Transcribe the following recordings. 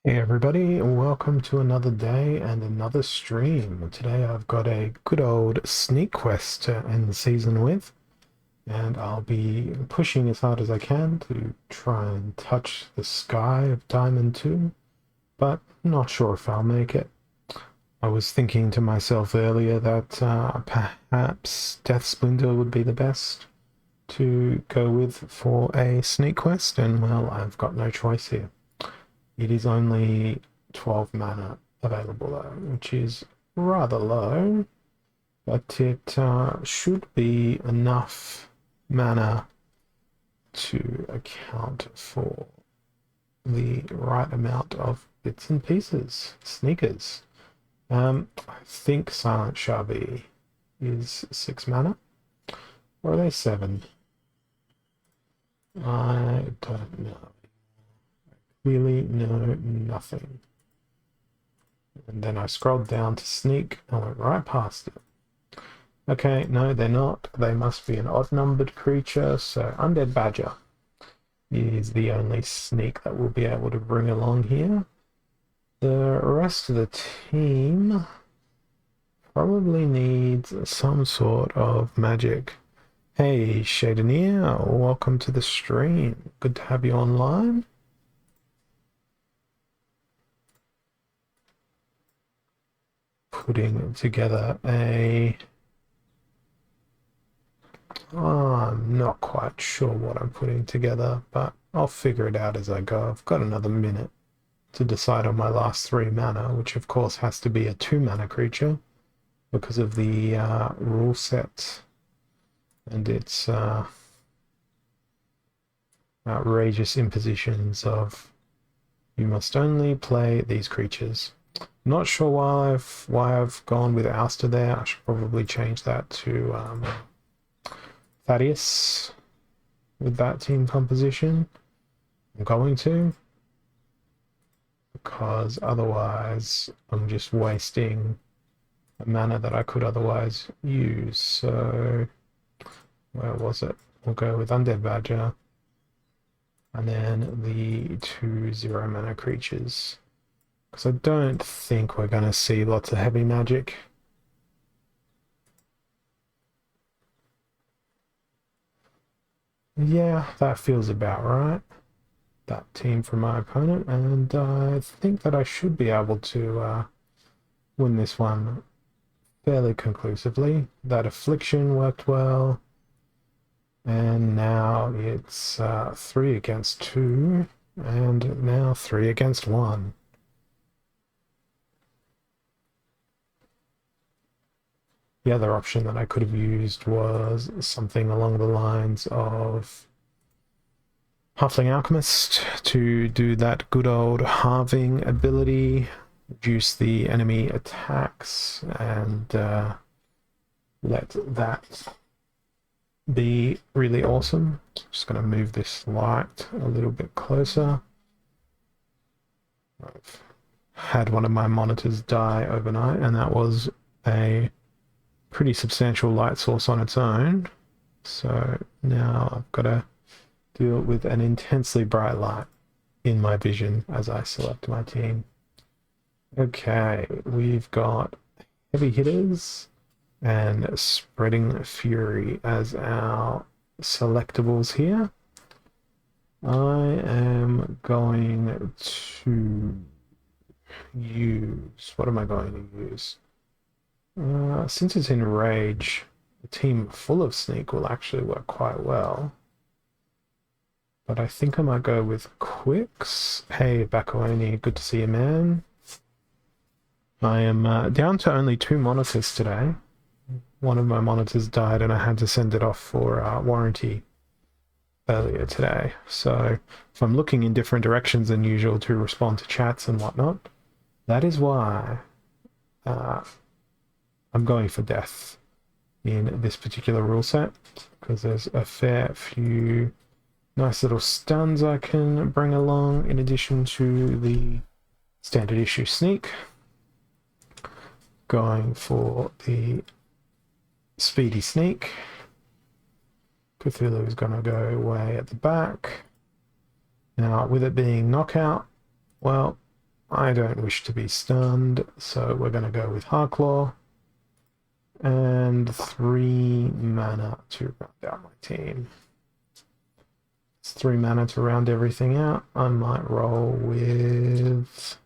Hey everybody, welcome to another day and another stream. Today I've got a good old sneak quest to end the season with, and I'll be pushing as hard as I can to try and touch the sky of Diamond 2, but not sure if I'll make it. I was thinking to myself earlier that perhaps Death Splinter would be the best to go with for a sneak quest, and well, I've got no choice here. It is only 12 mana available though, which is rather low, but it should be enough mana to account for the right amount of bits and pieces, sneakers. I think Silent Shabi is 6 mana, or are they 7? I don't know. Really know nothing. And then I scrolled down to sneak and went right past it. Okay, no, they're not. They must be an odd-numbered creature, so Undead Badger is the only sneak that we'll be able to bring along here. The rest of the team probably needs some sort of magic. Hey, Shadenier, welcome to the stream. Good to have you online. Putting together a... I'm not quite sure what I'm putting together, but I'll figure it out as I go. I've got another minute to decide on my last 3 mana, which of course has to be a 2 mana creature because of the rule set and its outrageous impositions of you must only play these creatures. Not sure why I've gone with Ouster there. I should probably change that to Thaddeus with that team composition. I'm going to, because otherwise I'm just wasting a mana that I could otherwise use. So where was it? We'll go with Undead Badger and then the 2/0 mana creatures. Because I don't think we're going to see lots of heavy magic. Yeah, that feels about right. That team from my opponent, and I think that I should be able to win this one fairly conclusively. That Affliction worked well, and now it's 3 against 2, and now 3 against 1. The other option that I could have used was something along the lines of Halfling Alchemist to do that good old halving ability, reduce the enemy attacks, and let that be really awesome. Just going to move this light a little bit closer. I've had one of my monitors die overnight, and that was a pretty substantial light source on its own. So now I've got to deal with an intensely bright light in my vision as I select my team. Okay, we've got heavy hitters and spreading fury as our selectables here. I am going to use, what am I going to use? Since it's in rage, a team full of sneak will actually work quite well. But I think I might go with Quicks. Hey, Bakawani, good to see you, man. I am down to only 2 monitors today. One of my monitors died and I had to send it off for warranty earlier today. So if I'm looking in different directions than usual to respond to chats and whatnot, that is why I'm going for death in this particular rule set, because there's a fair few nice little stuns I can bring along in addition to the standard issue sneak. Going for the speedy sneak. Cthulhu is going to go way at the back. Now, with it being knockout, well, I don't wish to be stunned, so we're going to go with Harklaw. And 3 mana to round out my team. It's 3 mana to round everything out. I might roll with...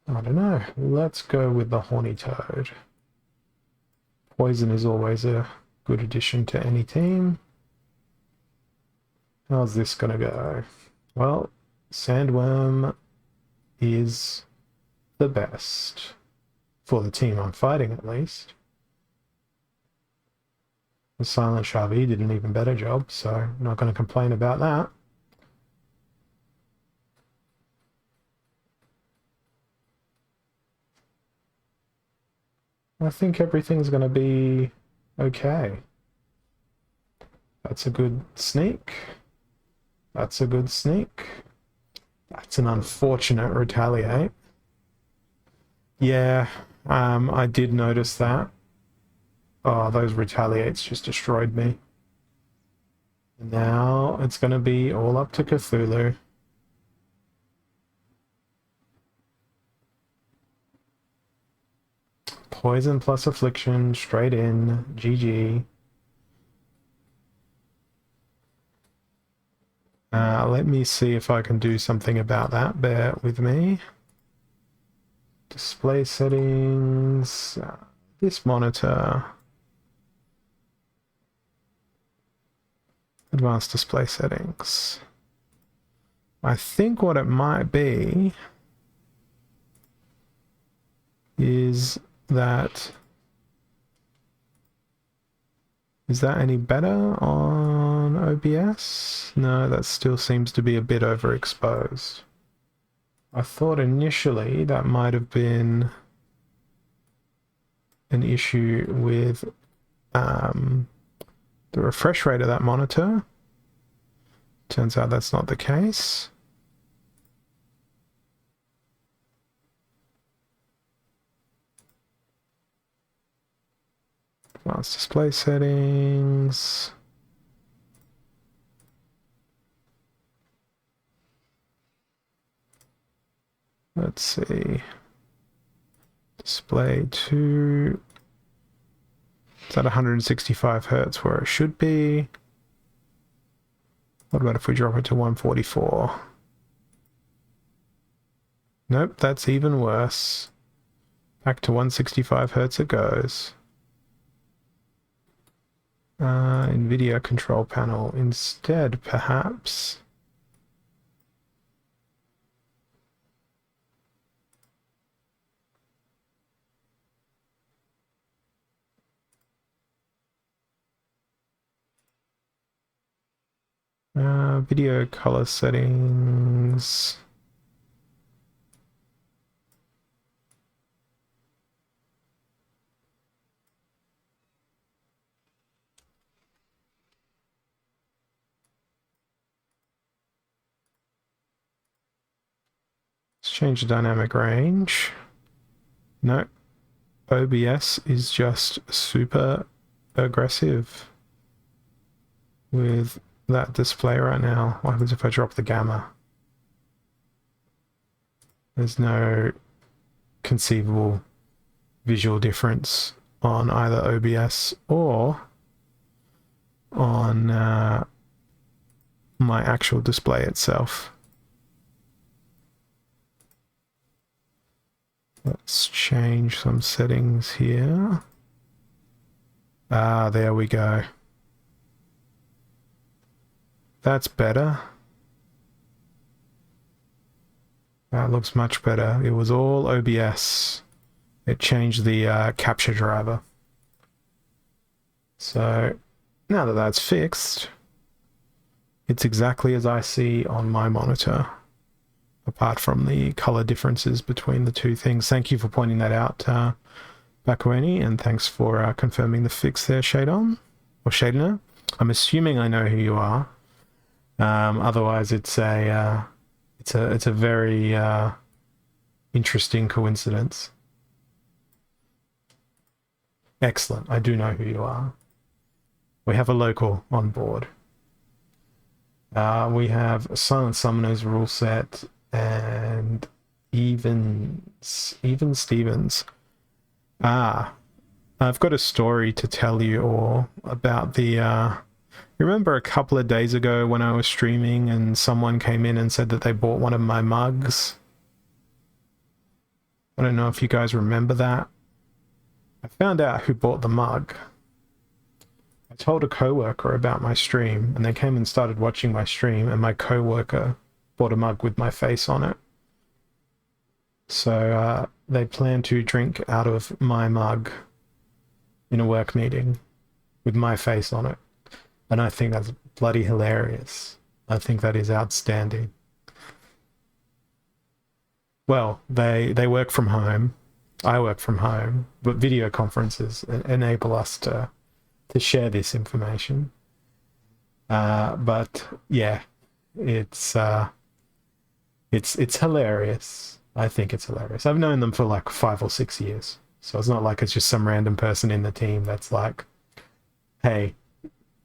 I don't know. Let's go with the Horny Toad. Poison is always a good addition to any team. How's this going to go? Well, Sandworm is the best. For the team I'm fighting, at least. The Silent Shavi did an even better job, so I'm not going to complain about that. I think everything's going to be okay. That's a good sneak. That's a good sneak. That's an unfortunate retaliate. Yeah, I did notice that. Oh, those retaliates just destroyed me. Now it's going to be all up to Cthulhu. Poison plus affliction, straight in, GG. Let me see if I can do something about that. Bear with me. Display settings. This monitor. Advanced display settings. I think what it might be is that... Is that any better on OBS? No, that still seems to be a bit overexposed. I thought initially that might have been an issue with the refresh rate of that monitor. Turns out that's not the case. Advanced display settings. Let's see. Display 2. It's at 165 hertz where it should be. What about if we drop it to 144? Nope, that's even worse. Back to 165 hertz it goes. NVIDIA control panel instead, perhaps. Video color settings. Let's change the dynamic range. No, OBS is just super aggressive with that display right now. What happens if I drop the gamma? There's no conceivable visual difference on either OBS or on my actual display itself. Let's change some settings here. Ah, there we go. That's better. That looks much better. It was all OBS. It changed the capture driver. So now that that's fixed, it's exactly as I see on my monitor, apart from the color differences between the two things. Thank you for pointing that out, Bakueni, and thanks for confirming the fix there, Shadon, or Shadiner. I'm assuming I know who you are. Otherwise, it's a very interesting coincidence. Excellent. I do know who you are. We have a local on board. We have Silent Summoners rule set and even Stevens. Ah, I've got a story to tell you all about the remember a couple of days ago when I was streaming and someone came in and said that they bought one of my mugs? I don't know if you guys remember that. I found out who bought the mug. I told a coworker about my stream and they came and started watching my stream, and my coworker bought a mug with my face on it. So they plan to drink out of my mug in a work meeting with my face on it. And I think that's bloody hilarious. I think that is outstanding. Well, they work from home. I work from home, but video conferences enable us to share this information. But yeah, it's hilarious. I think it's hilarious. I've known them for like 5 or 6 years, so it's not like it's just some random person in the team that's like, "Hey,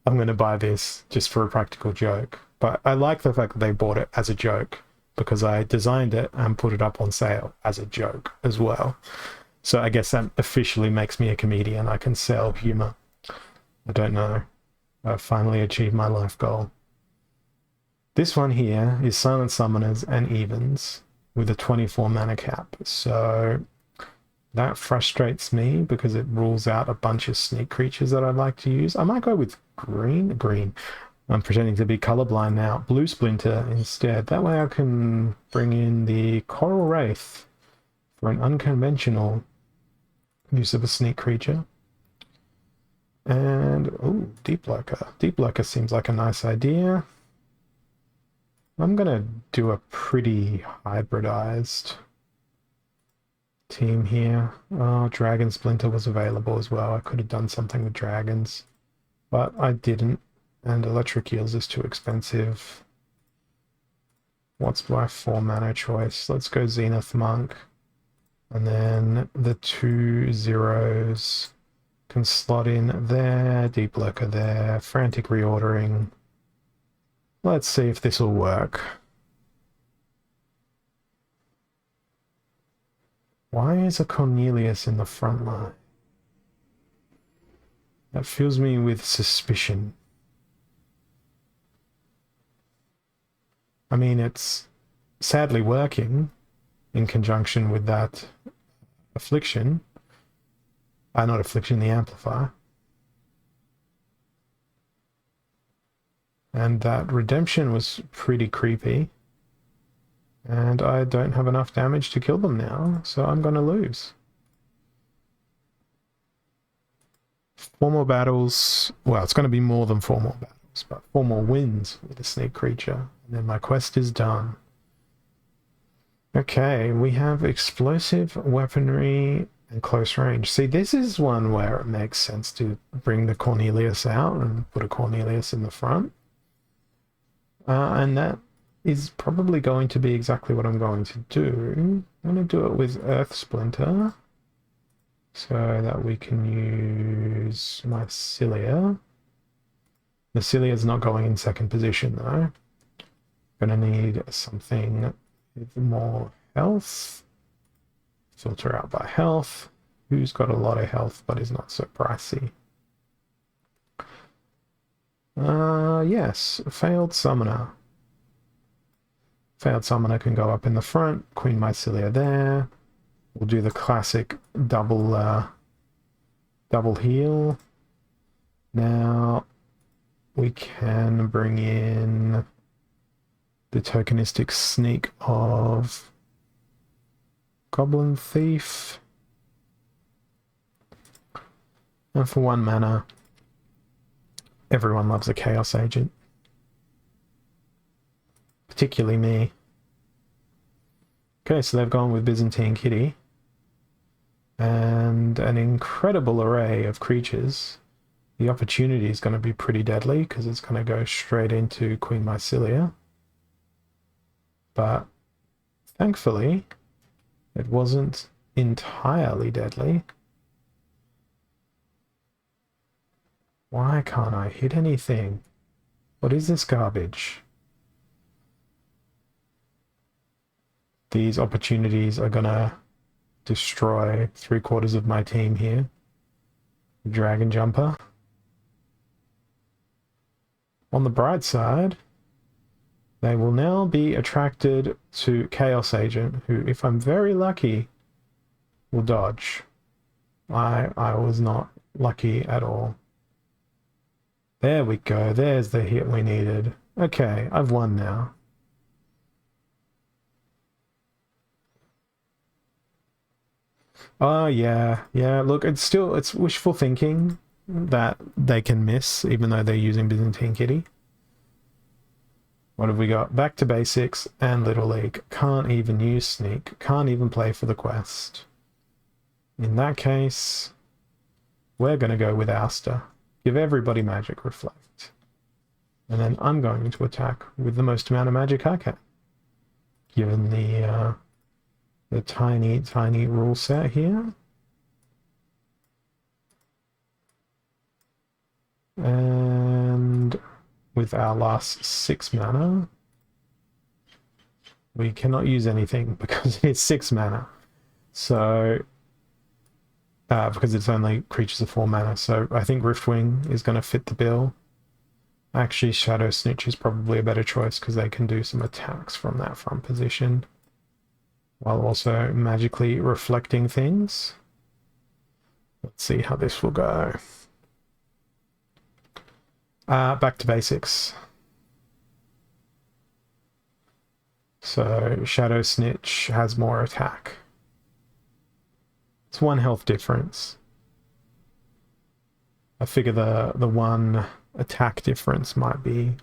I'm going to buy this just for a practical joke." But I like the fact that they bought it as a joke, because I designed it and put it up on sale as a joke as well. So I guess that officially makes me a comedian. I can sell humor. I don't know. I've finally achieved my life goal. This one here is Silent Summoners and Evens with a 24 mana cap. So that frustrates me because it rules out a bunch of sneak creatures that I'd like to use. I might go with green. I'm pretending to be colorblind now. Blue Splinter instead. That way I can bring in the Coral Wraith for an unconventional use of a sneak creature. And, oh, Deep Lurker. Deep Lurker seems like a nice idea. I'm going to do a pretty hybridized team here. Oh, Dragon Splinter was available as well. I could have done something with dragons, but I didn't. And Electric Eels is too expensive. What's my 4 mana choice? Let's go Zenith Monk. And then the 2 zeros can slot in there. Deep Lurker there. Frantic Reordering. Let's see if this will work. Why is a Cornelius in the front line? That fills me with suspicion. I mean, it's sadly working in conjunction with that Affliction. Not Affliction, the Amplifier. And that Redemption was pretty creepy. And I don't have enough damage to kill them now, so I'm going to lose. 4 more battles. Well, it's going to be more than 4 more battles, but 4 more wins with a sneak creature. And then my quest is done. Okay, we have explosive weaponry and close range. See, this is one where it makes sense to bring the Cornelius out and put a Cornelius in the front. And that is probably going to be exactly what I'm going to do. I'm going to do it with Earth Splinter so that we can use my Cilia. The Cilia is not going in second position though. Gonna need something with more health. Filter out by health. Who's got a lot of health but is not so pricey? Yes, Failed Summoner. Failed Summoner can go up in the front. Queen Mycelia there. We'll do the classic double heal. Now we can bring in the tokenistic sneak of Goblin Thief. And for 1 mana, everyone loves a Chaos Agent. Particularly me. Okay, so they've gone with Byzantine Kitty. And an incredible array of creatures. The opportunity is going to be pretty deadly because it's going to go straight into Queen Mycelia. But thankfully, it wasn't entirely deadly. Why can't I hit anything? What is this garbage? These opportunities are gonna destroy 3/4 of my team here. Dragon Jumper. On the bright side, they will now be attracted to Chaos Agent, who, if I'm very lucky, will dodge. I was not lucky at all. There we go. There's the hit we needed. Okay, I've won now. Oh, yeah. Yeah, look, it's wishful thinking that they can miss, even though they're using Byzantine Kitty. What have we got? Back to basics and Little League. Can't even use Sneak. Can't even play for the quest. In that case, we're going to go with Ouster. Give everybody Magic Reflect. And then I'm going to attack with the most amount of magic I can. Given the tiny, tiny rule set here. And with our last 6 mana, we cannot use anything because it's 6 mana. So, because it's only creatures of 4 mana. So I think Riftwing is going to fit the bill. Actually, Shadow Snitch is probably a better choice because they can do some attacks from that front position, while also magically reflecting things. Let's see how this will go. Back to basics. So Shadow Snitch has more attack. It's 1 health difference. I figure the 1 attack difference might be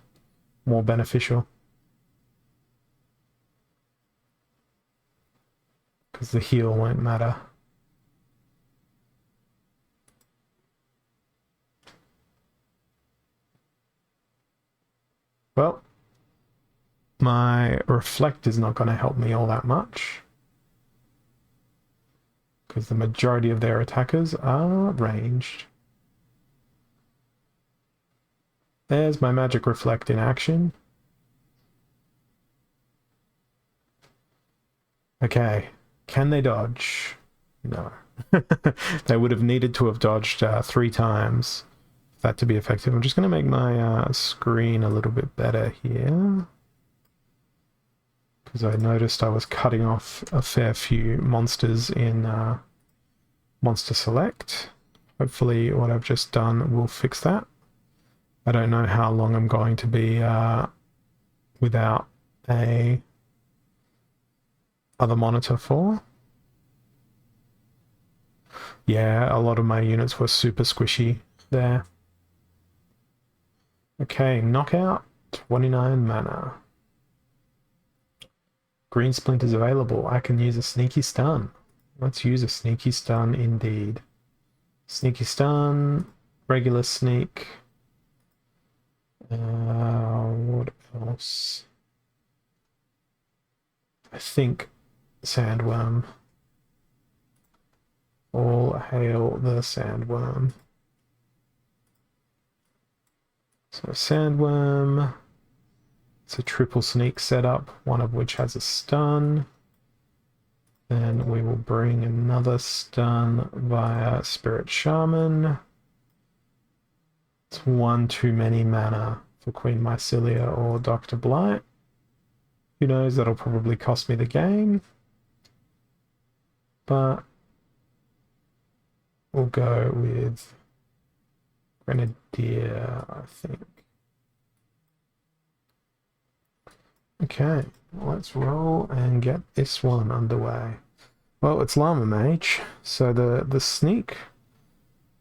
more beneficial. Because the heal won't matter. Well, my Reflect is not going to help me all that much. Because the majority of their attackers are ranged. There's my Magic Reflect in action. Okay, can they dodge? No. They would have needed to have dodged 3 times for that to be effective. I'm just going to make my screen a little bit better here. Because I noticed I was cutting off a fair few monsters in Monster Select. Hopefully what I've just done will fix that. I don't know how long I'm going to be without a other monitor for. Yeah, a lot of my units were super squishy there. Okay, knockout, 29 mana. Green Splinters available. I can use a Sneaky Stun. Let's use a Sneaky Stun indeed. Sneaky Stun, regular Sneak. What else? I think Sandworm. All hail the Sandworm. So Sandworm. It's a triple Sneak setup, one of which has a stun. Then we will bring another stun via Spirit Shaman. It's 1 too many mana for Queen Mycelia or Dr. Blight. Who knows, that'll probably cost me the game. But we'll go with Grenadier, I think. Okay, let's roll and get this one underway. Well, it's Llama Mage, so the Sneak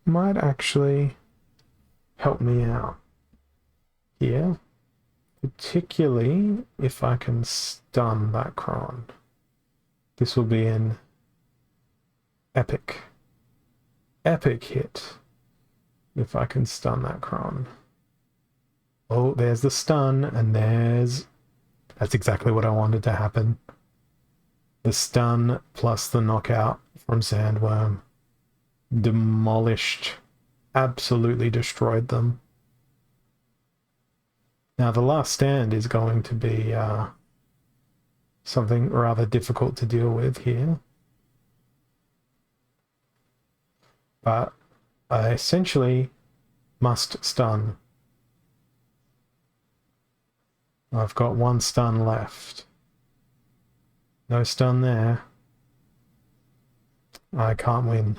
might actually help me out here, particularly if I can stun that Kron. This will be an epic hit if I can stun that Kron. Oh, there's the stun, and that's exactly what I wanted to happen. The stun plus the knockout from Sandworm demolished, absolutely destroyed them. Now the last stand is going to be something rather difficult to deal with here. But I essentially must stun. I've got one stun left. No stun there. I can't win.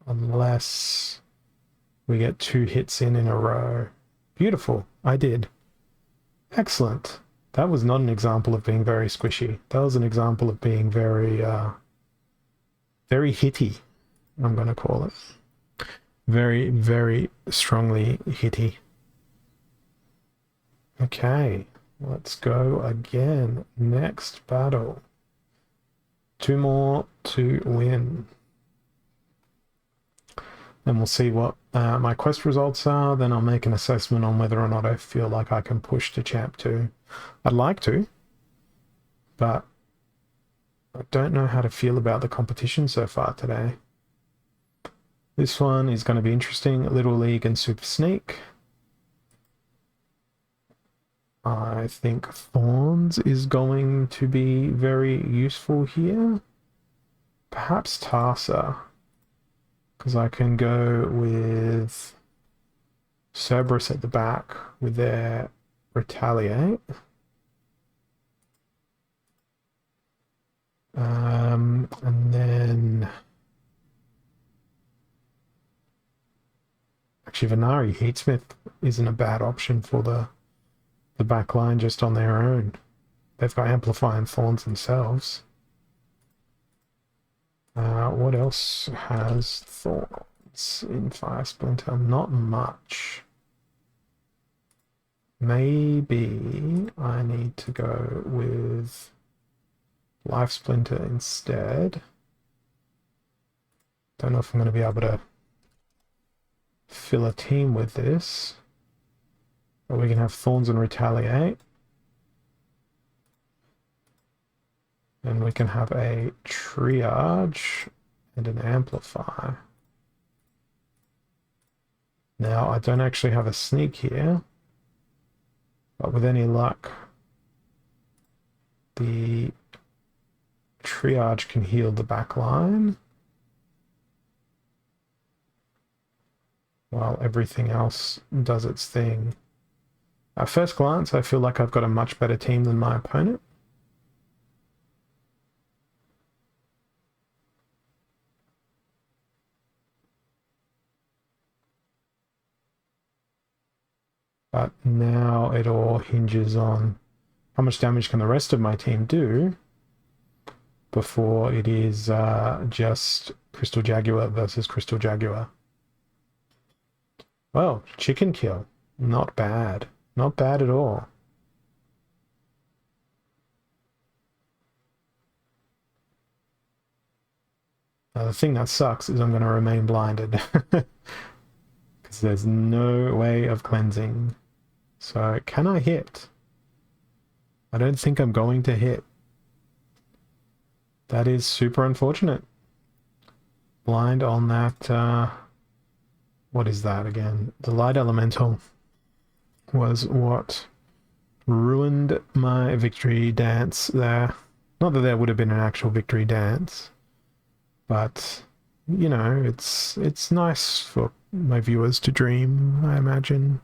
Unless we get 2 hits in a row. Beautiful. I did. Excellent. That was not an example of being very squishy. That was an example of being very, very hitty, I'm going to call it. Very, very strongly hitty. Okay, let's go again. Next battle. 2 more to win. And we'll see what my quest results are. Then I'll make an assessment on whether or not I feel like I can push to Champ 2. I'd like to, but I don't know how to feel about the competition so far today. This one is going to be interesting. Little League and Super Sneak. I think Thorns is going to be very useful here. Perhaps Tarsa, because I can go with Cerberus at the back with their Retaliate. And then actually Venari Heatsmith isn't a bad option for the back line just on their own. They've got Amplify and Thorns themselves. What else has Thorns in Fire Splinter? Not much. Maybe I need to go with Life Splinter instead. Don't know if I'm going to be able to fill a team with this. But we can have Thorns and Retaliate. And we can have a Triage and an Amplify. Now, I don't actually have a Sneak here. But with any luck, the Triage can heal the back line, while everything else does its thing. At first glance, I feel like I've got a much better team than my opponent. But now it all hinges on how much damage can the rest of my team do before it is just Crystal Jaguar versus Crystal Jaguar. Well, chicken kill. Not bad. Not bad at all. Now, the thing that sucks is I'm going to remain blinded. Because there's no way of cleansing. So, can I hit? I don't think I'm going to hit. That is super unfortunate. Blind on that, what is that again? The Light Elemental was what ruined my victory dance there. Not that there would have been an actual victory dance, but, you know, it's nice for my viewers to dream, I imagine.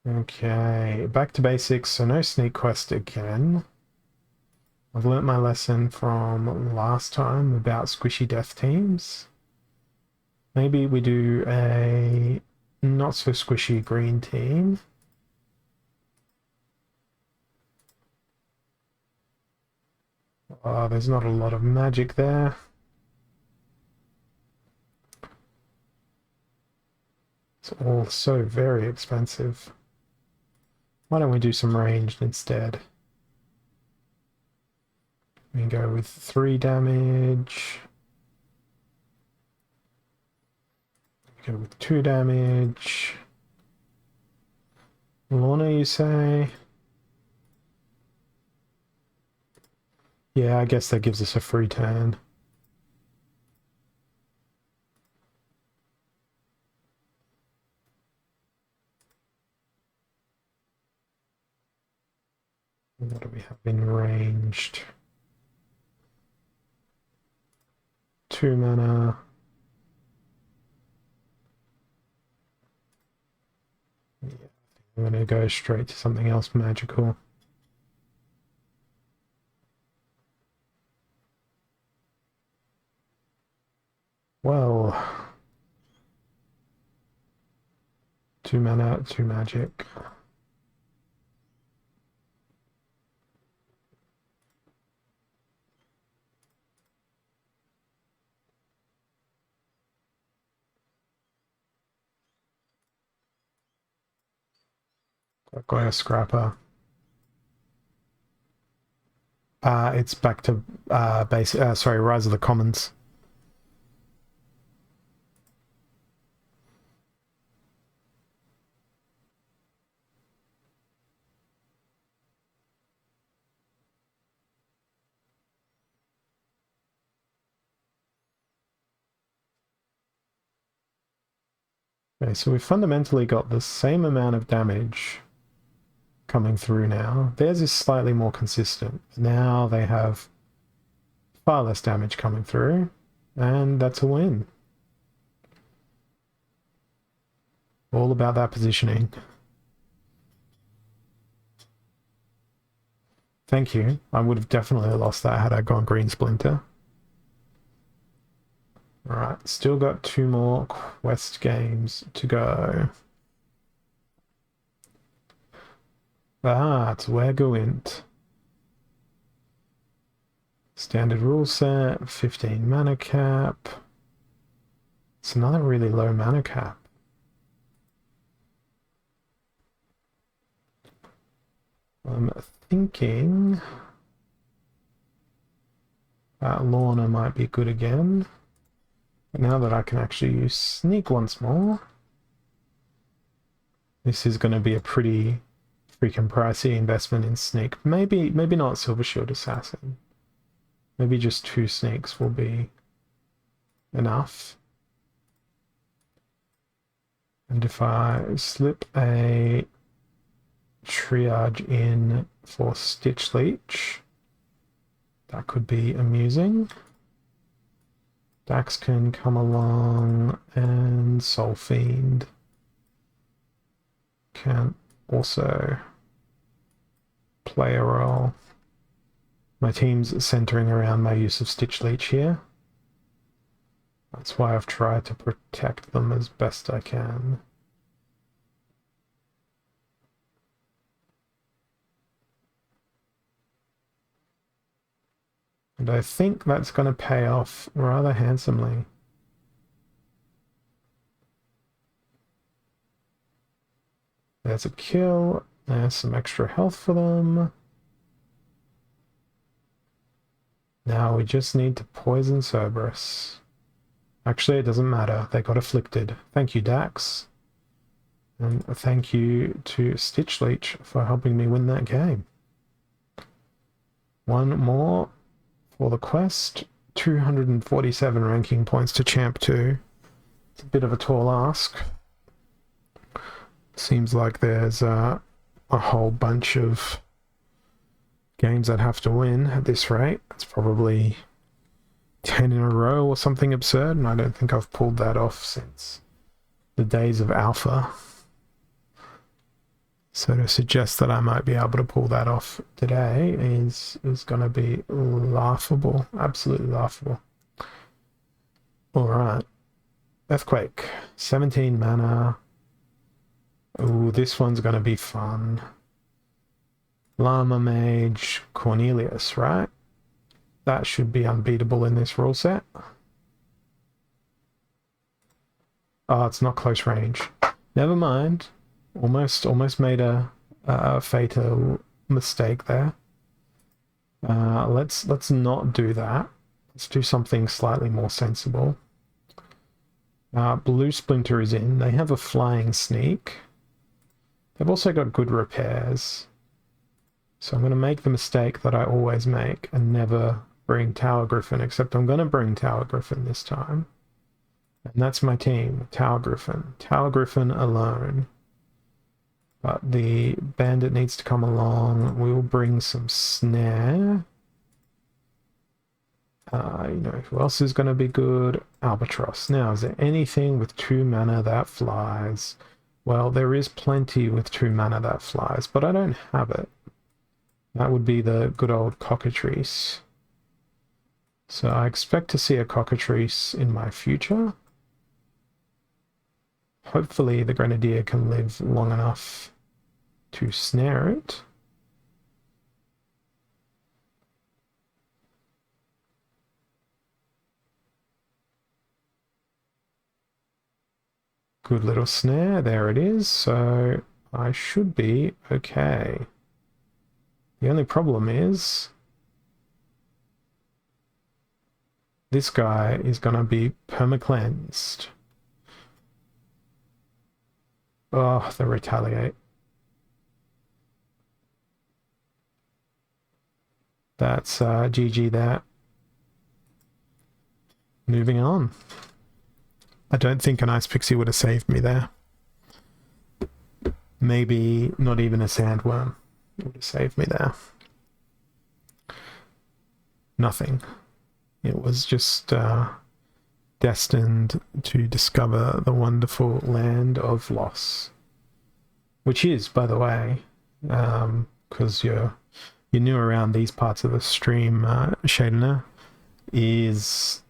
Okay, back to basics, so no sneak quest again. I've learnt my lesson from last time about squishy death teams. Maybe we do a not so squishy green team. Oh, there's not a lot of magic there. It's all so very expensive. Why don't we do some ranged instead? We can go with 3 damage. We go with 2 damage. Lorna, you say? Yeah, I guess that gives us a free turn. have been ranged. 2 mana. Yeah, I'm going to go straight to something else magical. Well, 2 mana, 2 magic. I've got a scrapper. It's back to Rise of the Commons. Okay, so we've fundamentally got the same amount of damage coming through now. Theirs is slightly more consistent. Now they have far less damage coming through, and that's a win. All about that positioning. Thank you. I would have definitely lost that had I gone Green Splinter. Alright, still got 2 more quest games to go. It's Wergewint. Standard rule set, 15 mana cap. It's another really low mana cap. I'm thinking Lorna might be good again. But now that I can actually use Sneak once more, this is going to be a pretty freaking pricey investment in Sneak. Maybe not Silver Shield Assassin. Maybe just 2 Sneaks will be enough. And if I slip a triage in for Stitch Leech, that could be amusing. Dax can come along, and Soul Fiend can also play a role. My team's centering around my use of Stitch Leech here. That's why I've tried to protect them as best I can. And I think that's going to pay off rather handsomely. There's a kill. There's some extra health for them. Now we just need to poison Cerberus. Actually, it doesn't matter. They got afflicted. Thank you, Dax. And thank you to Stitch Leech for helping me win that game. 1 more for the quest. 247 ranking points to Champ 2. It's a bit of a tall ask. Seems like there's a whole bunch of games I'd have to win at this rate. It's probably 10 in a row or something absurd, and I don't think I've pulled that off since the days of Alpha. So to suggest that I might be able to pull that off today is going to be laughable. Absolutely laughable. Alright. Earthquake. 17 mana. Ooh, this one's going to be fun. Llama Mage Cornelius, right? That should be unbeatable in this rule set. Oh, it's not close range. Never mind. Almost made a fatal mistake there. Let's not do that. Let's do something slightly more sensible. Blue Splinter is in. They have a flying sneak. They've also got good repairs. So I'm going to make the mistake that I always make and never bring Tower Griffin, except I'm going to bring Tower Griffin this time. And that's my team, Tower Griffin. Tower Griffin alone. But the bandit needs to come along. We'll bring some snare. You know, who else is going to be good? Albatross. Now, is there anything with 2 mana that flies? Well, there is plenty with 2 mana that flies, but I don't have it. That would be the good old cockatrice. So I expect to see a cockatrice in my future. Hopefully the grenadier can live long enough to snare it. Good little snare, there it is, so I should be okay. The only problem is this guy is gonna be perma-cleansed. Oh, the retaliate. That's GG that. Moving on. I don't think an Ice Pixie would have saved me there. Maybe not even a Sandworm would have saved me there. Nothing. It was just destined to discover the wonderful land of loss. Which is, by the way, because you're new around these parts of the stream, Shadena, is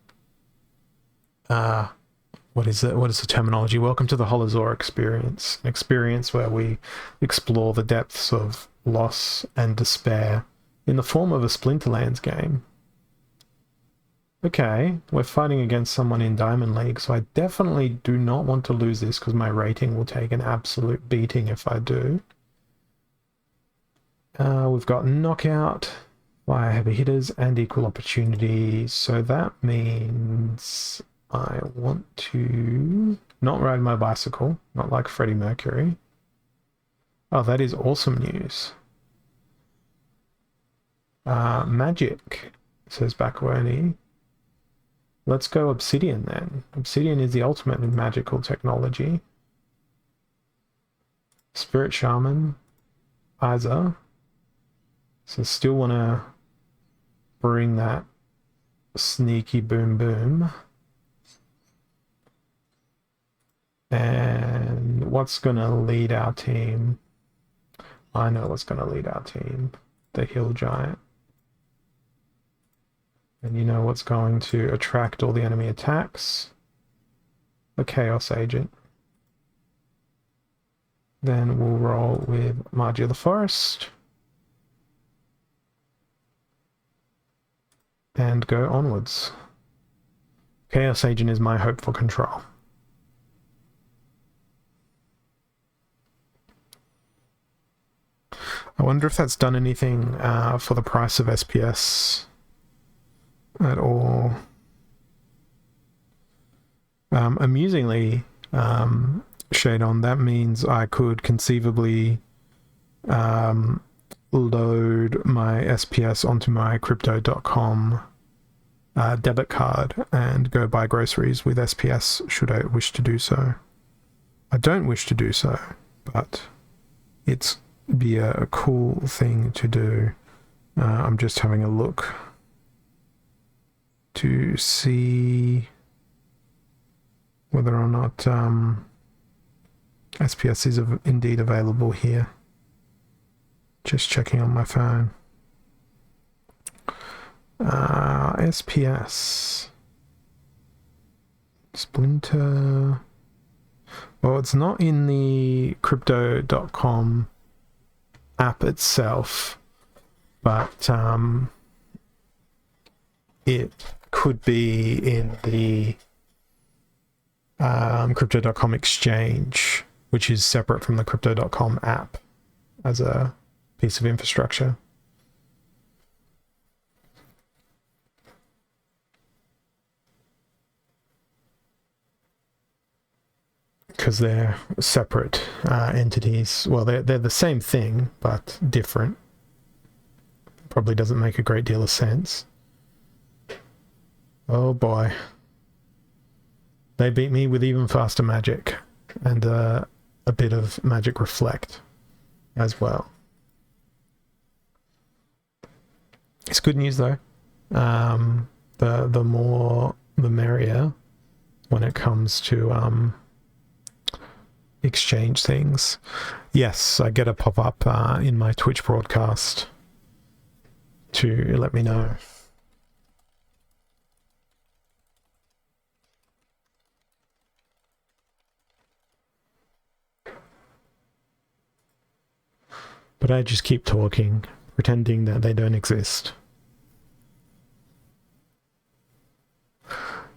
what is it? What is the terminology? Welcome to the Holozor experience. An experience where we explore the depths of loss and despair in the form of a Splinterlands game. Okay, we're fighting against someone in Diamond League, so I definitely do not want to lose this because my rating will take an absolute beating if I do. We've got knockout, fire heavy hitters, and equal opportunity, so that means I want to not ride my bicycle, not like Freddie Mercury. Oh, that is awesome news. Magic, says Bakwerny. Let's go Obsidian then. Obsidian is the ultimate in magical technology. Spirit Shaman, Isa. So still want to bring that sneaky boom boom. And what's going to lead our team? I know what's going to lead our team. The Hill Giant. And you know what's going to attract all the enemy attacks? The Chaos Agent. Then we'll roll with Margie of the Forest. And go onwards. Chaos Agent is my hope for control. I wonder if that's done anything for the price of SPS at all. Amusingly, Shadon, that means I could conceivably load my SPS onto my crypto.com debit card and go buy groceries with SPS should I wish to do so. I don't wish to do so, but it's be a cool thing to do. I'm just having a look to see whether or not SPS is indeed available here. Just checking on my phone. SPS. Splinter. Well, it's not in the crypto.com app itself, but it could be in the crypto.com exchange, which is separate from the crypto.com app as a piece of infrastructure. Because they're separate entities. Well, they're the same thing, but different. Probably doesn't make a great deal of sense. Oh boy. They beat me with even faster magic and a bit of magic reflect. as well. It's good news though. The more the merrier when it comes to exchange things. Yes, I get a pop-up in my Twitch broadcast to let me know. But I just keep talking, pretending that they don't exist.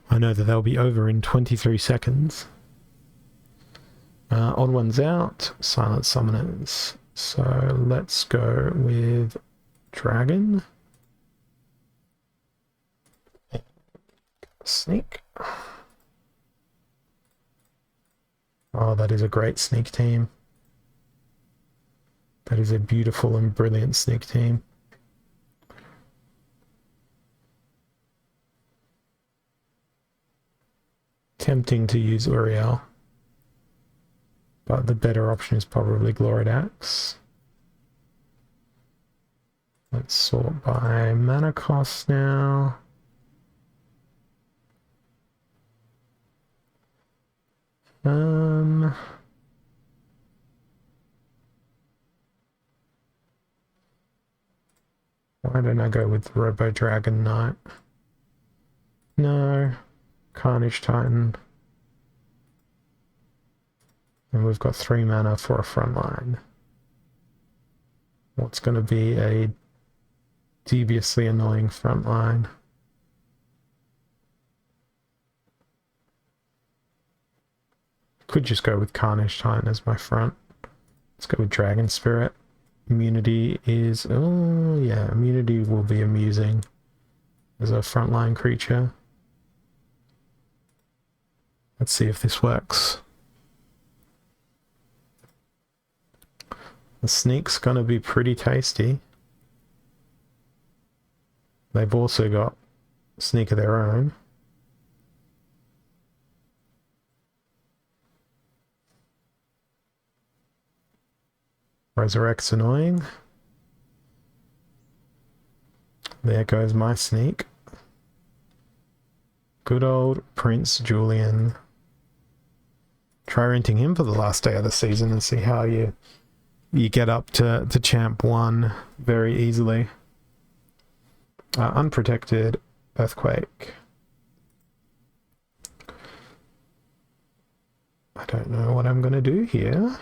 I know that they'll be over in 23 seconds. Odd ones out, silent summoners. So let's go with dragon. Sneak. Oh, that is a great sneak team. That is a beautiful and brilliant sneak team. Tempting to use Uriel, but the better option is probably Gloridax. Let's sort by mana cost now. Why don't I go with Robo Dragon Knight? No. Carnage Titan. And we've got 3 mana for a front line. What's going to be a deviously annoying front line? Could just go with Carnage Titan as my front. Let's go with Dragon Spirit. Immunity is... oh, yeah, immunity will be amusing as a frontline creature. Let's see if this works. The sneak's gonna be pretty tasty. They've also got sneak of their own. Resurrect's annoying. There goes my sneak. Good old Prince Julian. Try renting him for the last day of the season and see how you get up to champ 1 very easily. Unprotected Earthquake. I don't know what I'm going to do here.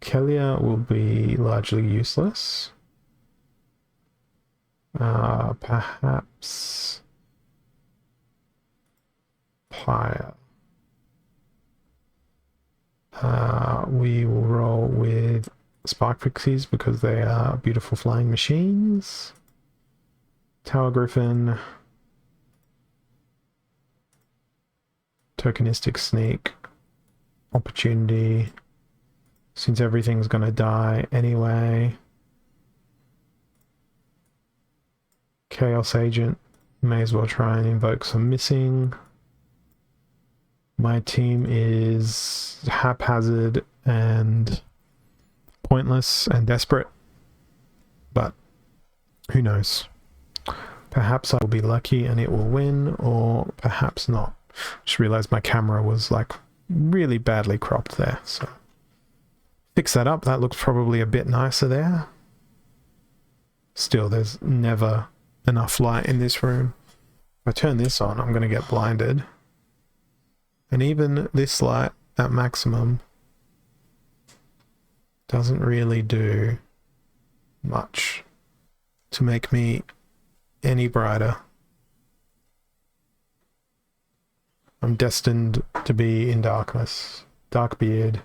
Kelia will be largely useless. Perhaps Pyre. We will roll with Spark Pixies because they are beautiful flying machines. Tower Griffin. Tokenistic Sneak. Opportunity. Since everything's gonna die anyway. Chaos Agent. May as well try and invoke some missing. My team is haphazard and pointless and desperate, but who knows? Perhaps I will be lucky and it will win, or perhaps not. Just realized my camera was like really badly cropped there, so fix that up. That looks probably a bit nicer there. Still, there's never enough light in this room. If I turn this on, I'm going to get blinded. And even this light at maximum doesn't really do much to make me any brighter. I'm destined to be in darkness. Dark beard.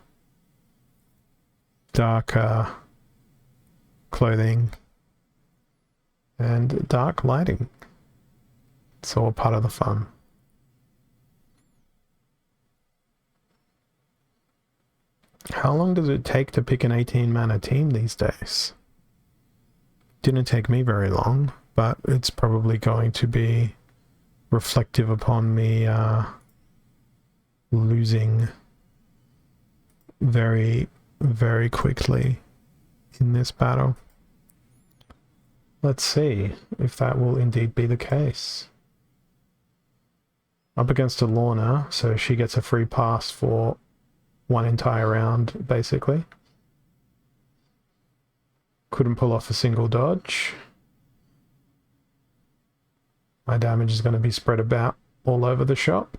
Dark clothing. And dark lighting. It's all part of the fun. How long does it take to pick an 18 mana team these days? Didn't take me very long, but it's probably going to be reflective upon me losing very, very quickly in this battle. Let's see if that will indeed be the case. Up against a Lorna, so she gets a free pass for one entire round, basically. Couldn't pull off a single dodge. My damage is going to be spread about all over the shop.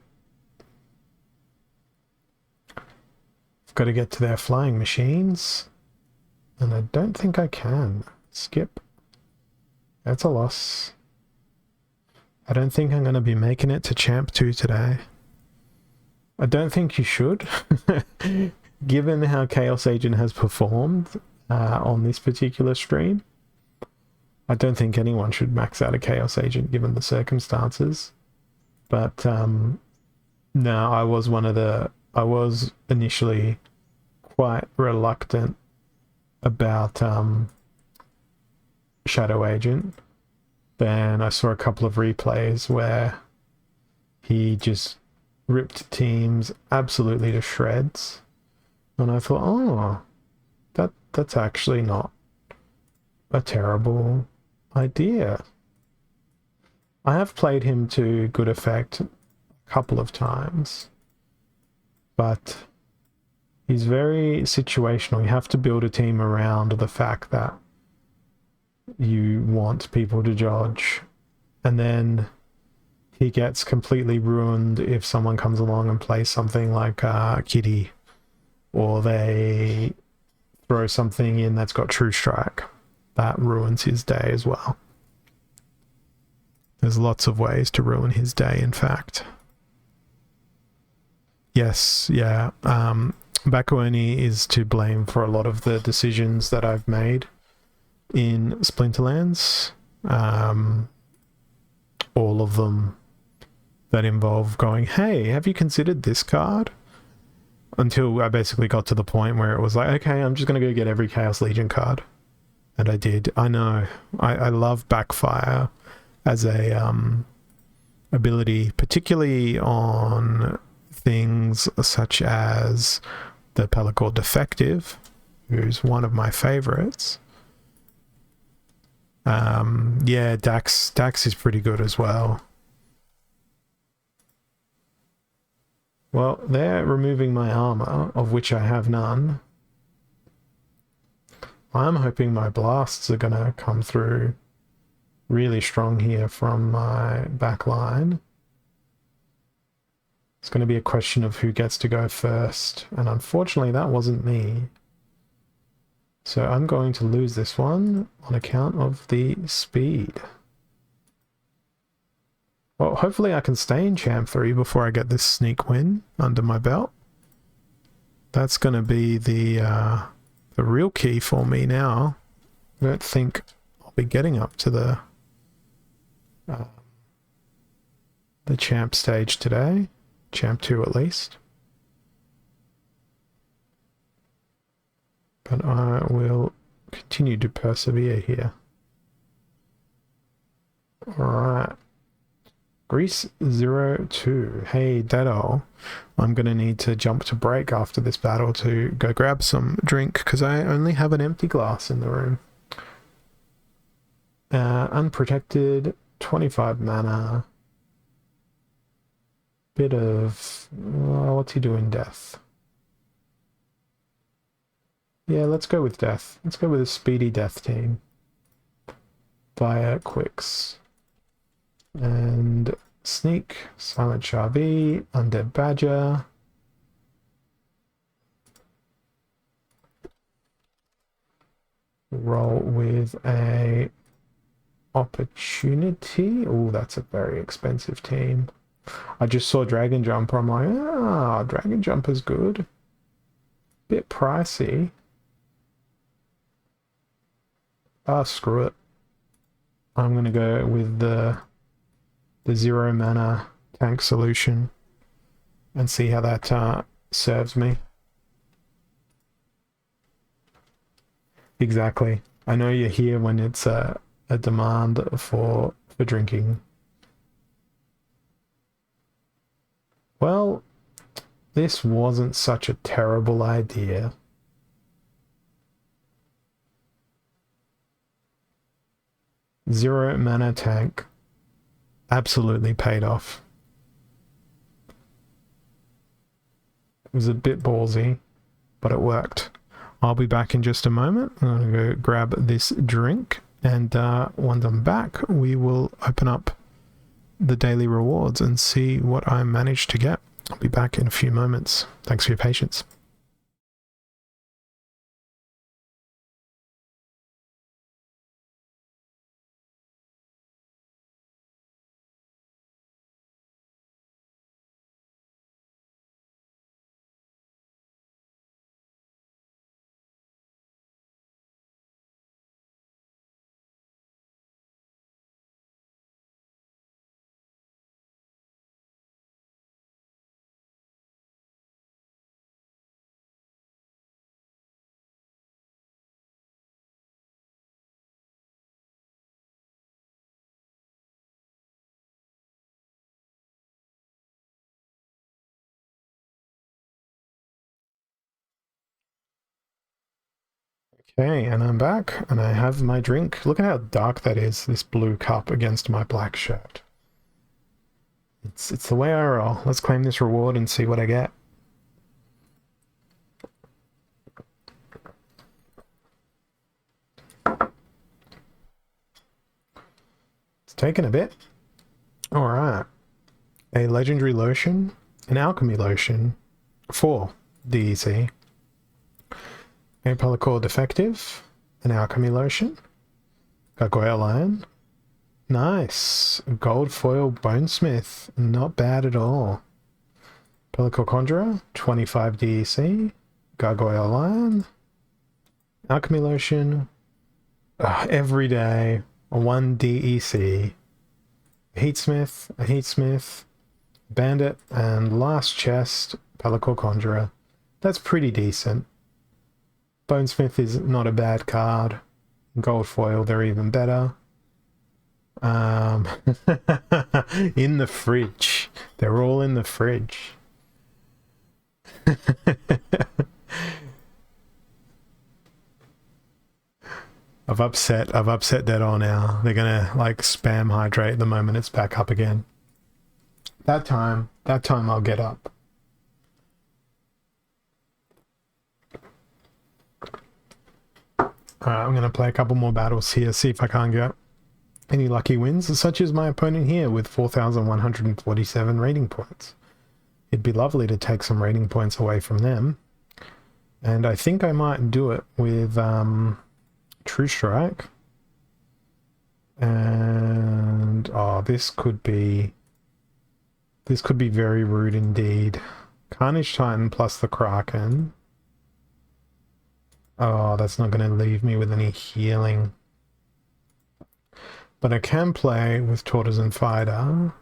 I've got to get to their flying machines, and I don't think I can. Skip. That's a loss. I don't think I'm going to be making it to Champ 2 today. I don't think you should, given how Chaos Agent has performed on this particular stream. I don't think anyone should max out a Chaos Agent given the circumstances. But no, I was initially quite reluctant about Shadow Agent. Then I saw a couple of replays where he just ripped teams absolutely to shreds. And I thought, oh, that's actually not a terrible idea. I have played him to good effect a couple of times, but he's very situational. You have to build a team around the fact that you want people to dodge, and then he gets completely ruined if someone comes along and plays something like Kitty, or they throw something in that's got True Strike. That ruins his day as well. There's lots of ways to ruin his day, in fact. Yes, yeah. Bakuoni is to blame for a lot of the decisions that I've made in Splinterlands. All of them that involve going, hey, have you considered this card? Until I basically got to the point where it was like, okay, I'm just going to go get every Chaos Legion card. And I did. I know. I love Backfire as a ability, particularly on things such as the Pelagor Defective, who's one of my favorites. Yeah, Dax is pretty good as well. Well, they're removing my armor, of which I have none. I'm hoping my blasts are gonna come through really strong here from my back line. It's going to be a question of who gets to go first, and unfortunately that wasn't me. So I'm going to lose this one on account of the speed. Well, hopefully I can stay in Champ 3 before I get this sneak win under my belt. That's going to be the real key for me now. I don't think I'll be getting up to the Champ stage today. Champ 2 at least. But I will continue to persevere here. Alright. Grease 02. Hey, Dado. I'm going to need to jump to break after this battle to go grab some drink, because I only have an empty glass in the room. Unprotected, 25 mana. Bit of... what's he doing? Death. Yeah, let's go with Death. Let's go with a speedy Death team. Via Quicks. And Sneak, Silent Charby, Undead Badger. Roll with a Opportunity. Oh, that's a very expensive team. I just saw Dragon Jumper. I'm like, Dragon Jumper's good. Bit pricey. Screw it. I'm going to go with the 0 mana tank solution and see how that serves me. Exactly. I know you're here when it's a demand for drinking. Well, this wasn't such a terrible idea. 0 mana tank absolutely paid off. It was a bit ballsy, but it worked. I'll be back in just a moment. I'm going to go grab this drink, and once I'm back, we will open up the daily rewards and see what I managed to get. I'll be back in a few moments. Thanks for your patience. Okay, and I'm back, and I have my drink. Look at how dark that is, this blue cup against my black shirt. It's the way I roll. Let's claim this reward and see what I get. It's taken a bit. Alright. A legendary lotion, an alchemy lotion, 4 DEC. A Polycore defective, an alchemy lotion, gargoyle iron. Nice. Gold foil bonesmith, not bad at all. Polycore conjurer, 25 DEC, gargoyle iron, alchemy lotion, every day, 1 DEC, a heatsmith, bandit, and last chest, Polycore conjurer. That's pretty decent. Bonesmith is not a bad card. Gold foil, they're even better. In the fridge. They're all in the fridge. I've upset Dead On now. They're gonna like spam hydrate the moment it's back up again. That time I'll get up. Alright, I'm going to play a couple more battles here, see if I can't get any lucky wins, such as my opponent here with 4,147 rating points. It'd be lovely to take some rating points away from them. And I think I might do it with True Strike. And oh, this could be very rude indeed. Carnage Titan plus the Kraken. Oh, that's not going to leave me with any healing. But I can play with Tortoise Fighter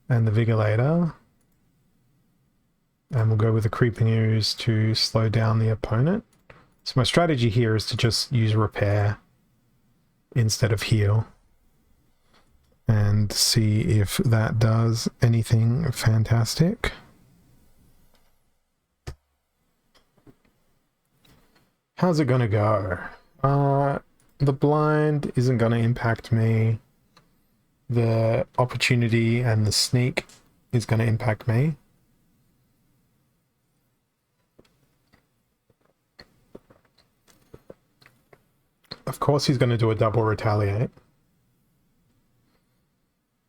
and the Vigilator. And we'll go with the Creeping Ooze to slow down the opponent. So my strategy here is to just use Repair instead of Heal. And see if that does anything fantastic. How's it gonna go? The blind isn't gonna impact me. The opportunity and the sneak is gonna impact me. Of course he's gonna do a double retaliate.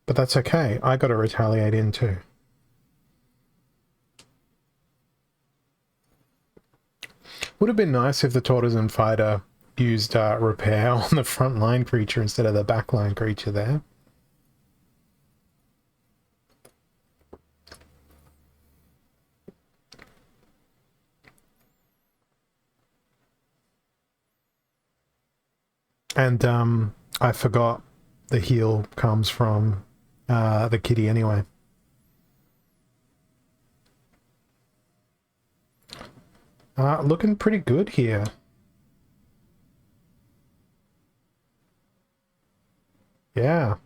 But that's okay, I gotta retaliate in too. Would have been nice if the Tortoise and Fighter used Repair on the front line creature instead of the back line creature there. And I forgot the heal comes from the kitty anyway. Looking pretty good here. Yeah.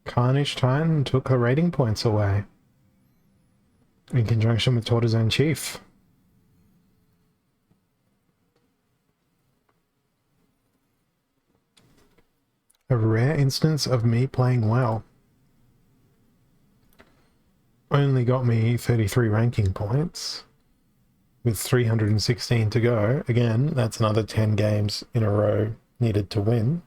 Carnage Titan took the rating points away. In conjunction with Tortoise Chief. A rare instance of me playing well. Only got me 33 ranking points with 316 to go. Again, that's another 10 games in a row needed to win.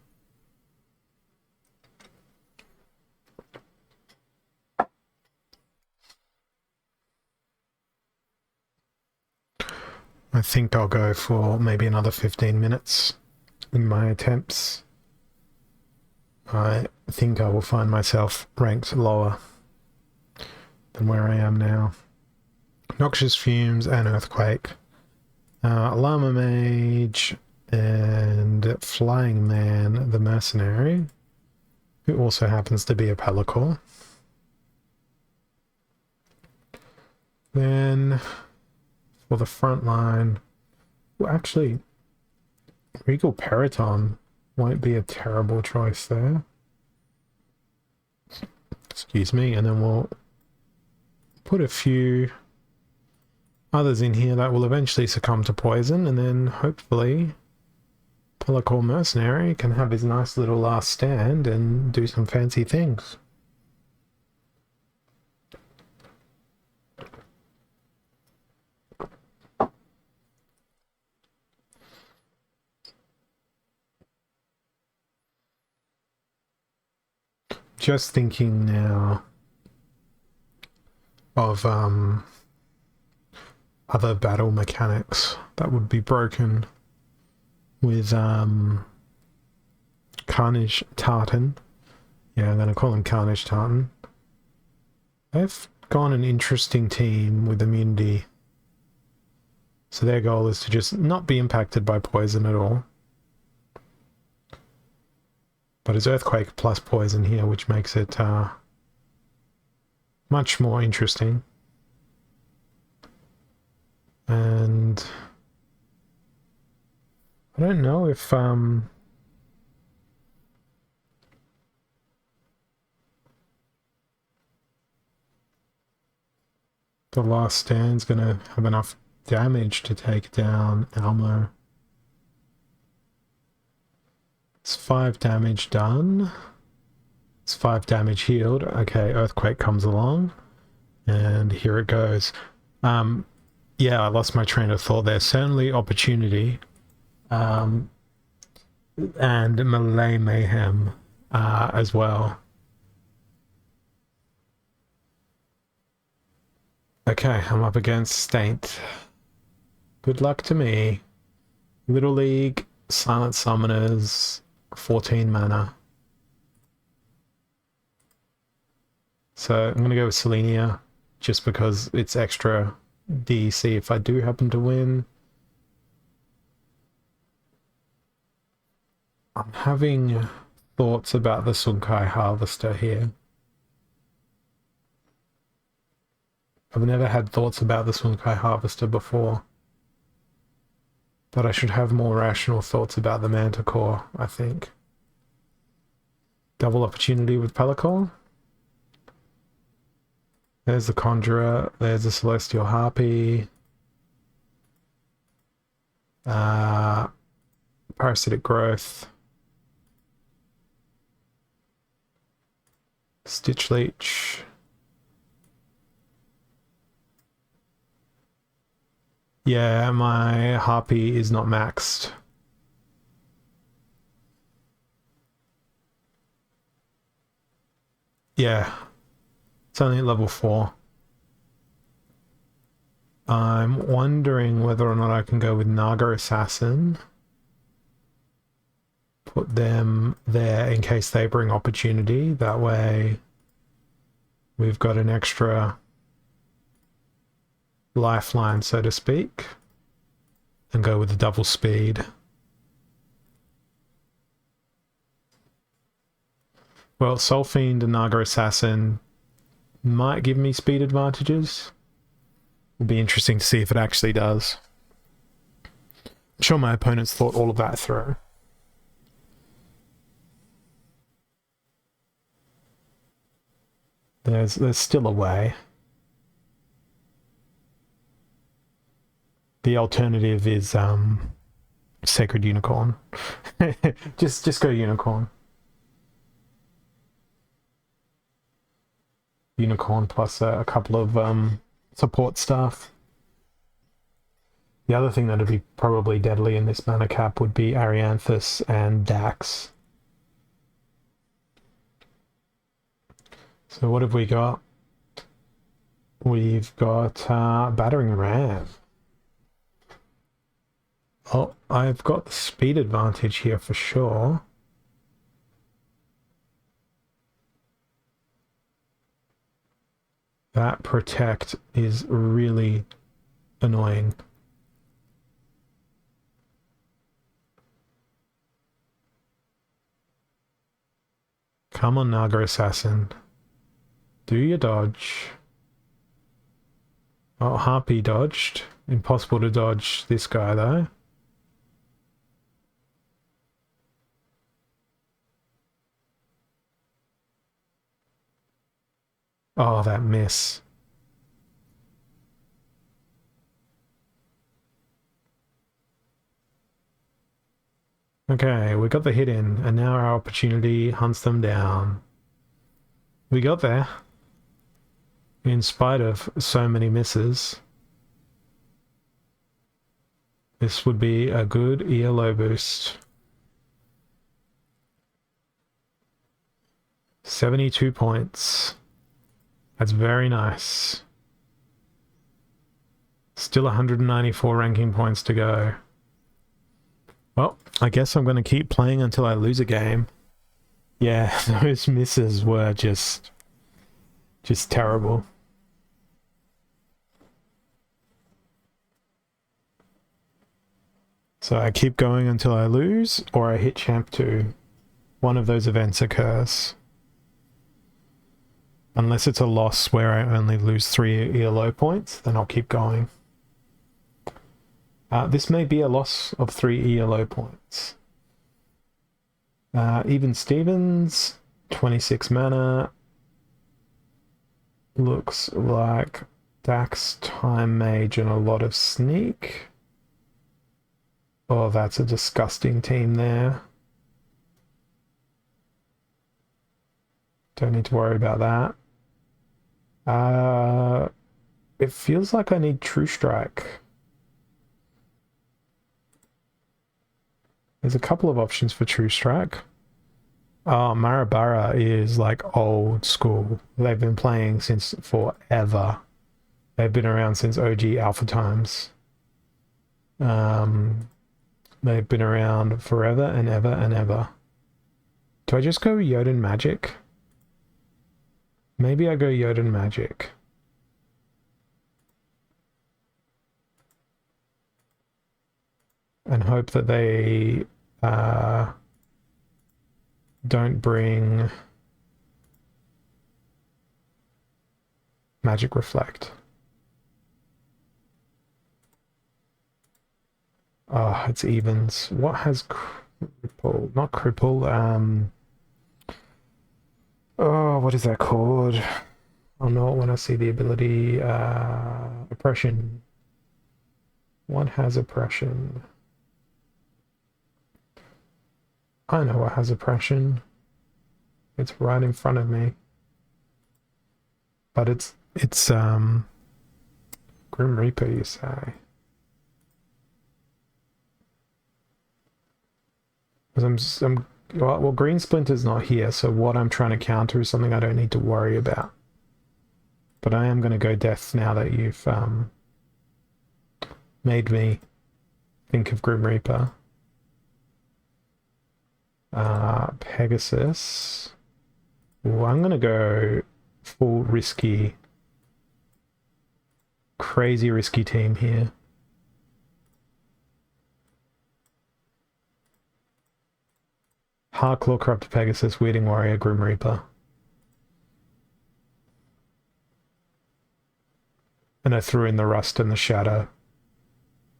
I think I'll go for maybe another 15 minutes in my attempts. I think I will find myself ranked lower than where I am now. Noxious Fumes and Earthquake. Llama Mage and Flying Man the Mercenary, who also happens to be a Pelacor. Then for the front line, well, actually, Regal Periton won't be a terrible choice there. Excuse me, and then we'll put a few others in here that will eventually succumb to poison, and then hopefully Pelacor Mercenary can have his nice little last stand and do some fancy things. Just thinking now of other battle mechanics that would be broken with Carnage Tartan. Yeah, I'm going to call him Carnage Tartan. They've gone an interesting team with immunity. So their goal is to just not be impacted by poison at all. But it's Earthquake plus poison here, which makes it much more interesting. And I don't know if the last stand's gonna have enough damage to take down Almo. It's 5 damage done. It's 5 damage healed. Okay, Earthquake comes along. And here it goes. Yeah, I lost my train of thought there. Certainly Opportunity. And Melee Mayhem as well. Okay, I'm up against Staint. Good luck to me. Little League, Silent Summoners, 14 mana. So I'm going to go with Selenia, just because it's extra DC if I do happen to win. I'm having thoughts about the Sunkai Harvester here. I've never had thoughts about the Sunkai Harvester before. But I should have more rational thoughts about the Manticore, I think. Double Opportunity with Pelacor. There's the Conjurer. There's the Celestial Harpy. Parasitic Growth. Stitch Leech. Yeah, my Harpy is not maxed. Yeah, it's only at level 4. I'm wondering whether or not I can go with Naga Assassin. Put them there in case they bring Opportunity. That way we've got an extra lifeline, so to speak, and go with the double speed. Well, Soul Fiend and Naga Assassin might give me speed advantages. It'll be interesting to see if it actually does. I'm sure my opponents thought all of that through. There's still a way. The alternative is Sacred Unicorn. just go Unicorn. unicorn plus a couple of support staff. The other thing that would be probably deadly in this mana cap would be Arianthus and Dax. So what have we got? We've got Battering Ram. Oh, I've got the speed advantage here for sure. That protect is really annoying. Come on, Naga Assassin. Do your dodge. Oh, Harpy dodged. Impossible to dodge this guy, though. Oh, that miss. Okay, we got the hit in, and now our opportunity hunts them down. We got there. In spite of so many misses. This would be a good ELO boost. 72 points. That's very nice. Still 194 ranking points to go. Well, I guess I'm going to keep playing until I lose a game. Yeah, those misses were just terrible. So I keep going until I lose, or I hit Champ 2. One of those events occurs. Unless it's a loss where I only lose 3 ELO points, then I'll keep going. This may be a loss of 3 ELO points. Even Stevens, 26 mana. Looks like Dax, Time Mage, and a lot of Sneak. Oh, that's a disgusting team there. Don't need to worry about that. It feels like I need True Strike. There's a couple of options for True Strike. Oh, Marabara is like old school. They've been playing since forever. They've been around since OG Alpha times. They've been around forever and ever and ever. Do I just go Jotun Magic? Maybe I go Jotun Magic. And hope that they don't bring Magic Reflect. Oh, it's evens. What has cripple? Not cripple. Oh, what is that called? I'll know it when I see the ability. Oppression. What has oppression? I know what has oppression. It's right in front of me. But it's Grim Reaper, you say? Because well, Green Splinter's not here, so what I'm trying to counter is something I don't need to worry about. But I am going to go Death now that you've made me think of Grim Reaper. Pegasus. Ooh, I'm going to go full risky, crazy risky team here. Heartclaw, Corrupted Pegasus, Weirding Warrior, Grim Reaper. And I threw in the Rust and the Shadow,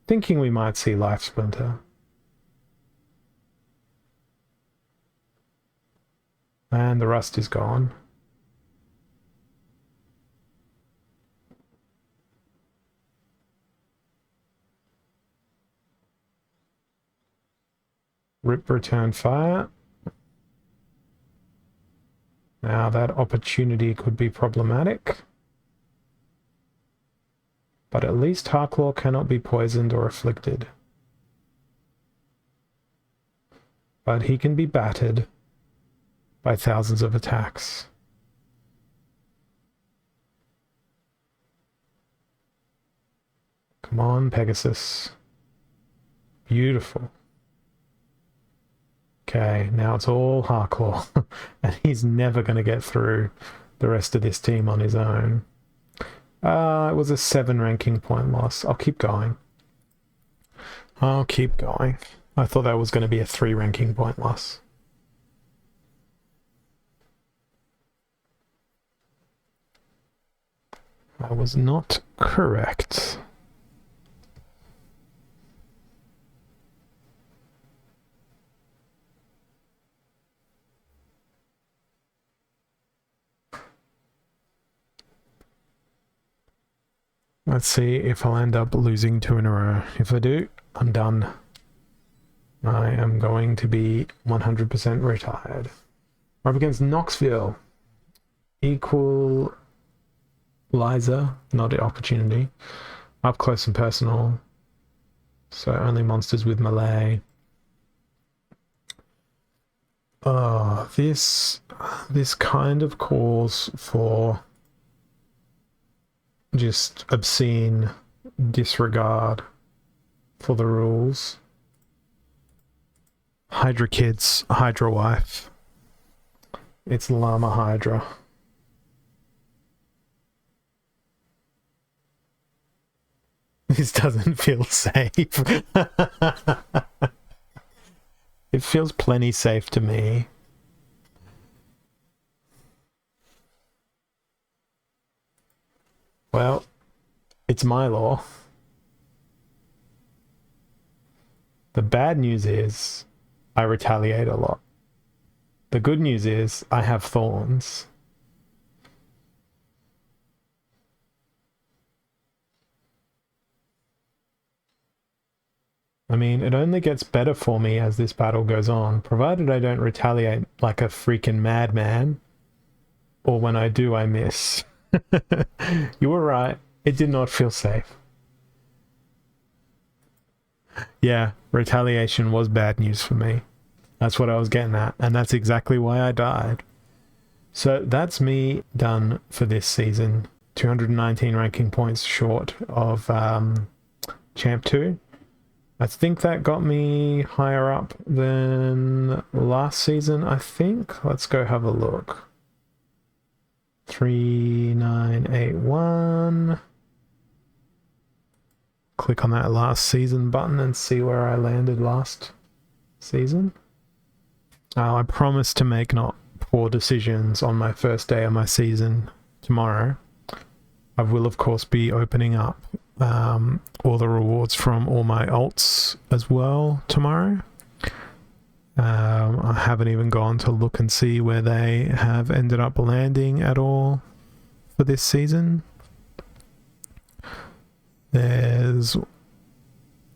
thinking we might see Life Splinter. And the Rust is gone. Rip, Return Fire. Now that opportunity could be problematic. But at least Harklaw cannot be poisoned or afflicted. But he can be battered by thousands of attacks. Come on, Pegasus. Beautiful. Okay, now it's all Harklaw. And he's never going to get through the rest of this team on his own. It was a 7 ranking point loss. I'll keep going. I'll keep going. I thought that was going to be a 3 ranking point loss. I was not correct. Let's see if I'll end up losing 2 in a row. If I do, I'm done. I am going to be 100% retired. We're up against Knoxville. Equalizer, not an opportunity. Up close and personal. So only monsters with melee. This kind of calls for just obscene disregard for the rules. Hydra kids, Hydra wife. It's Llama Hydra. This doesn't feel safe. It feels plenty safe to me. Well, it's my law. The bad news is I retaliate a lot. The good news is I have thorns. I mean, it only gets better for me as this battle goes on, provided I don't retaliate like a freaking madman. Or when I do, I miss. You were right. It did not feel safe. Yeah, retaliation was bad news for me. That's what I was getting at, and that's exactly why I died. So that's me done for this season. 219 ranking points short of Champ 2. I think that got me higher up than last season, I think. Let's go have a look. 3981. Click on that last season button and see where I landed last season. I promise to make not poor decisions on my first day of my season tomorrow. I will, of course, be opening up all the rewards from all my alts as well tomorrow. I haven't even gone to look and see where they have ended up landing at all for this season. There's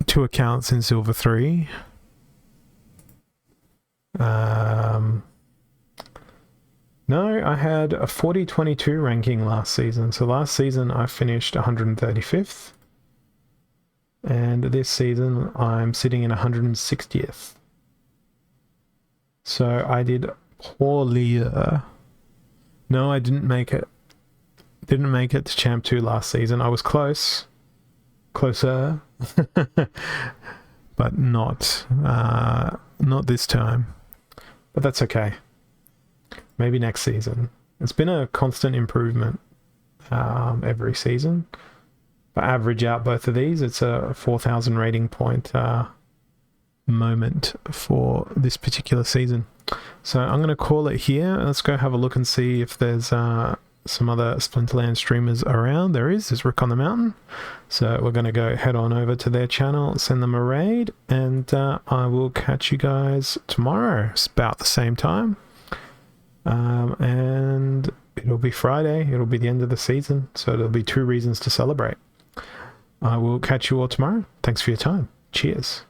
2 accounts in Silver 3. No, I had a 40-22 ranking last season. So last season I finished 135th. And this season I'm sitting in 160th. So I did poorly. No, I didn't make it. Didn't make it to Champ 2 last season. I was close. Closer. But not this time. But that's okay. Maybe next season. It's been a constant improvement every season. If I average out both of these, it's a 4,000 rating point moment for this particular season. So I'm going to call it here. Let's go have a look and see if there's some other Splinterlands streamers around. There's Rick on the Mountain. So we're going to go head on over to their channel, send them a raid, and I will catch you guys tomorrow. It's about the same time. And it'll be Friday. It'll be the end of the season. So there'll be 2 reasons to celebrate. I will catch you all tomorrow. Thanks for your time. Cheers.